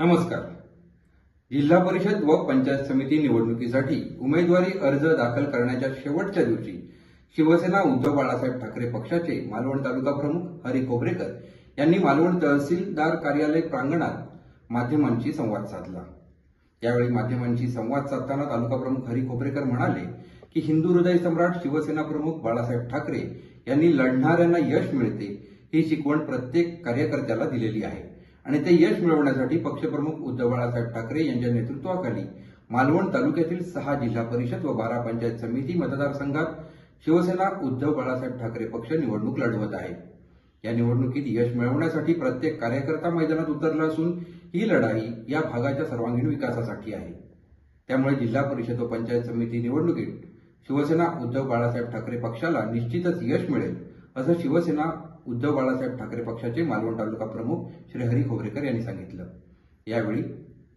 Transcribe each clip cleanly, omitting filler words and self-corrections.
नमस्कार. जिल्हा परिषद व पंचायत समिती निवडणुकीसाठी उमेदवारी अर्ज दाखल करण्याच्या शेवटच्या दिवशी शिवसेना उद्धव बाळासाहेब ठाकरे पक्षाचे मालवण तालुका प्रमुख हरी खोबरेकर यांनी मालवण तहसीलदार कार्यालय प्रांगणात माध्यमांशी संवाद साधला. यावेळी माध्यमांशी संवाद साधताना तालुका प्रमुख हरी खोबरेकर म्हणाले की हिंदू हृदय सम्राट शिवसेना प्रमुख बाळासाहेब ठाकरे यांनी लढणाऱ्यांना यश मिळते ही शिकवण प्रत्येक कार्यकर्त्याला दिलेली आहे आणि ते यश मिळवण्यासाठी पक्षप्रमुख उद्धव बाळासाहेब ठाकरे यांच्या नेतृत्वाखाली मालवण तालुक्यातील 6 जिल्हा परिषद व 12 पंचायत समिती मतदारसंघात शिवसेना उद्धव बाळासाहेब ठाकरे पक्ष निवडणूक लढवत आहे. या निवडणुकीत यश मिळवण्यासाठी प्रत्येक कार्यकर्ता मैदानात उतरला असून ही लढाई या भागाच्या सर्वांगीण विकासासाठी आहे. त्यामुळे जिल्हा परिषद व पंचायत समिती निवडणुकीत शिवसेना उद्धव बाळासाहेब ठाकरे पक्षाला निश्चितच यश मिळेल असं शिवसेना उद्धव बाळासाहेब ठाकरे पक्षाचे मालवण तालुका प्रमुख श्री हरी खोबरेकर यांनी सांगितलं. यावेळी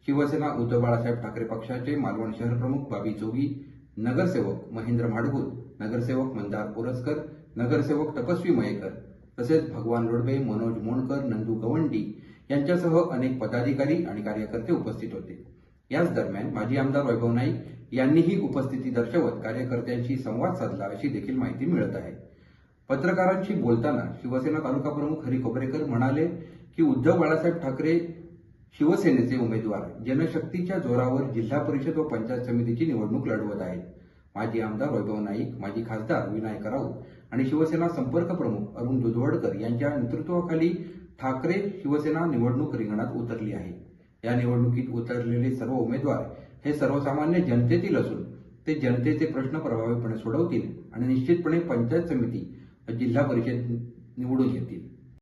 शिवसेना उद्धव बाळासाहेब ठाकरे पक्षाचे मालवण शहर प्रमुख बाबी जोगी, नगरसेवक महेंद्र माडगुळ, नगरसेवक मंदार पोरसकर, नगरसेवक तपस्वी मयेकर तसेच भगवान लोडबे, मनोज मोणकर, नंदू गवंडी यांच्यासह अनेक पदाधिकारी आणि कार्यकर्ते उपस्थित होते. याच दरम्यान माजी आमदार वैभव नाईक यांनीही उपस्थिती दर्शवत कार्यकर्त्यांशी संवाद साधला अशी देखील माहिती मिळत आहे. पत्रकारांशी बोलताना शिवसेना तालुका प्रमुख हरी खोबरेकर म्हणाले की उद्धव बाळासाहेब ठाकरे शिवसेनेचे उमेदवार जनशक्तीच्या जोरावर जिल्हा परिषद व पंचायत समितीची निवडणूक लढवत आहेत. माजी आमदार वैभव नाईक, माजी खासदार विनायक राऊत आणि शिवसेना संपर्क प्रमुख अरुण दुधवडकर यांच्या नेतृत्वाखाली ठाकरे शिवसेना निवडणूक रिंगणात उतरली आहे. या निवडणुकीत उतरलेले सर्व उमेदवार हे सर्वसामान्य जनतेतील असून ते जनतेचे प्रश्न प्रभावीपणे सोडवतील आणि निश्चितपणे पंचायत समिती जिल्हा परिषद निवडून येतील.